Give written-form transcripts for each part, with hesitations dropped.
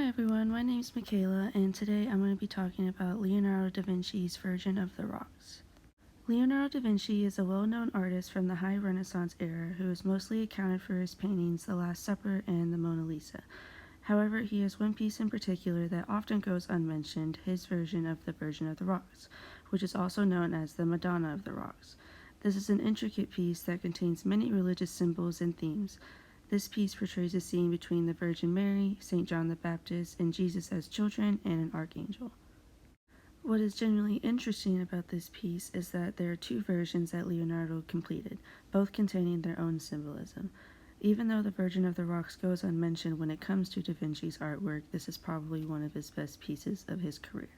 everyone, my name is Michaela, and today I'm going to be talking about Leonardo da Vinci's Virgin of the Rocks. Leonardo da Vinci is a well-known artist from the High Renaissance era who is mostly accounted for his paintings The Last Supper and the Mona Lisa. However, he has one piece in particular that often goes unmentioned, his version of the Virgin of the Rocks, which is also known as the Madonna of the Rocks. This is an intricate piece that contains many religious symbols and themes. This piece portrays a scene between the Virgin Mary, St. John the Baptist, and Jesus as children, and an archangel. What is genuinely interesting about this piece is that there are two versions that Leonardo completed, both containing their own symbolism. Even though the Virgin of the Rocks goes unmentioned when it comes to Da Vinci's artwork, this is probably one of his best pieces of his career.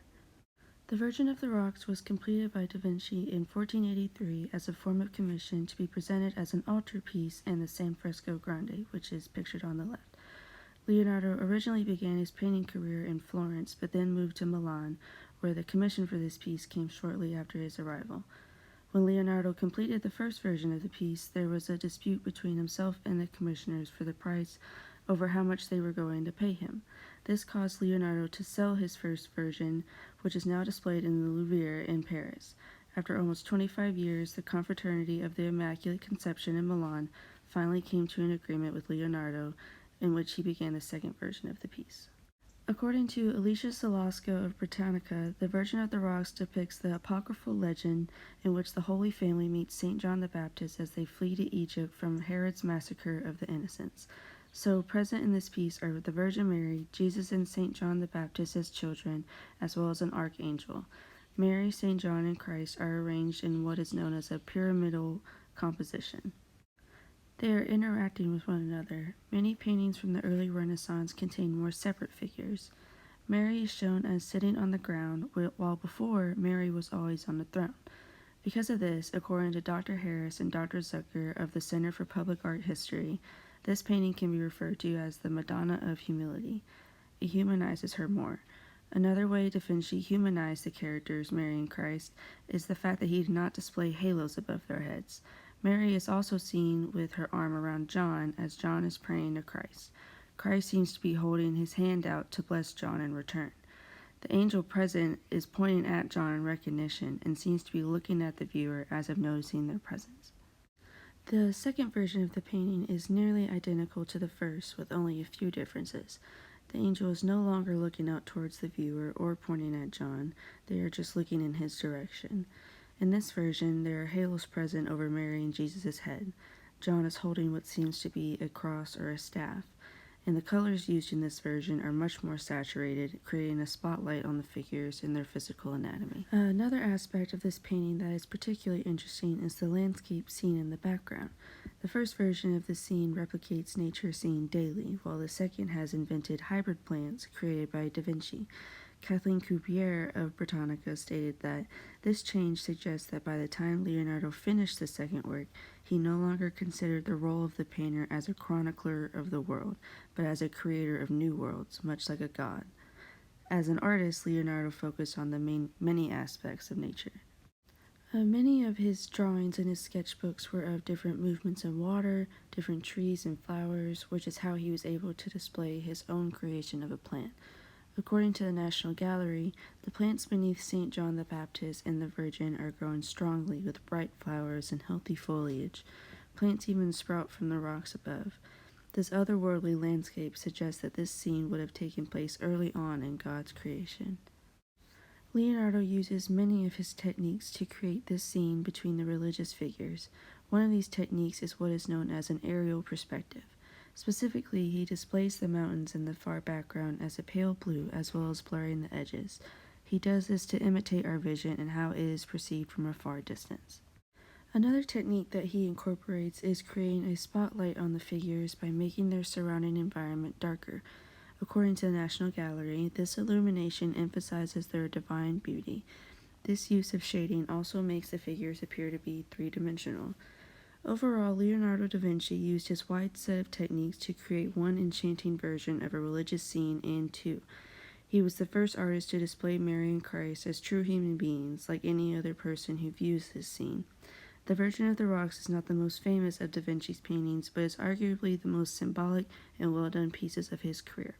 The Virgin of the Rocks was completed by Da Vinci in 1483 as a form of commission to be presented as an altarpiece in the San Fresco Grande, which is pictured on the left. Leonardo originally began his painting career in Florence, but then moved to Milan, where the commission for this piece came shortly after his arrival. When Leonardo completed the first version of the piece, there was a dispute between himself and the commissioners for the price over how much they were going to pay him. This caused Leonardo to sell his first version, which is now displayed in the Louvre in Paris. After almost 25 years, the Confraternity of the Immaculate Conception in Milan finally came to an agreement with Leonardo, in which he began the second version of the piece. According to Alicia Salasco of Britannica, the Virgin of the Rocks depicts the apocryphal legend in which the Holy Family meets St. John the Baptist as they flee to Egypt from Herod's massacre of the innocents. So present in this piece are the Virgin Mary, Jesus and St. John the Baptist as children, as well as an archangel. Mary, St. John, and Christ are arranged in what is known as a pyramidal composition. They are interacting with one another. Many paintings from the early Renaissance contain more separate figures. Mary is shown as sitting on the ground, while before, Mary was always on the throne. Because of this, according to Dr. Harris and Dr. Zucker of the Center for Public Art History, this painting can be referred to as the Madonna of Humility. It humanizes her more. Another way Da Vinci humanized the characters Mary and Christ is the fact that he did not display halos above their heads. Mary is also seen with her arm around John as John is praying to Christ. Christ seems to be holding his hand out to bless John in return. The angel present is pointing at John in recognition and seems to be looking at the viewer as if noticing their presence. The second version of the painting is nearly identical to the first, with only a few differences. The angel is no longer looking out towards the viewer or pointing at John, they are just looking in his direction. In this version, there are halos present over Mary and Jesus' head. John is holding what seems to be a cross or a staff, and the colors used in this version are much more saturated, creating a spotlight on the figures and their physical anatomy. Another aspect of this painting that is particularly interesting is the landscape scene in the background. The first version of the scene replicates nature seen daily, while the second has invented hybrid plants created by Da Vinci. Kathleen Coupier of Britannica stated that this change suggests that by the time Leonardo finished the second work, he no longer considered the role of the painter as a chronicler of the world, but as a creator of new worlds, much like a god. As an artist, Leonardo focused on the many aspects of nature. Many of his drawings in his sketchbooks were of different movements in water, different trees and flowers, which is how he was able to display his own creation of a plant. According to the National Gallery, the plants beneath St. John the Baptist and the Virgin are growing strongly with bright flowers and healthy foliage. Plants even sprout from the rocks above. This otherworldly landscape suggests that this scene would have taken place early on in God's creation. Leonardo uses many of his techniques to create this scene between the religious figures. One of these techniques is what is known as an aerial perspective. Specifically, he displays the mountains in the far background as a pale blue as well as blurring the edges. He does this to imitate our vision and how it is perceived from a far distance. Another technique that he incorporates is creating a spotlight on the figures by making their surrounding environment darker. According to the National Gallery, this illumination emphasizes their divine beauty. This use of shading also makes the figures appear to be three-dimensional. Overall, Leonardo da Vinci used his wide set of techniques to create one enchanting version of a religious scene and two. He was the first artist to display Mary and Christ as true human beings, like any other person who views this scene. The Virgin of the Rocks is not the most famous of Da Vinci's paintings, but is arguably the most symbolic and well-done pieces of his career.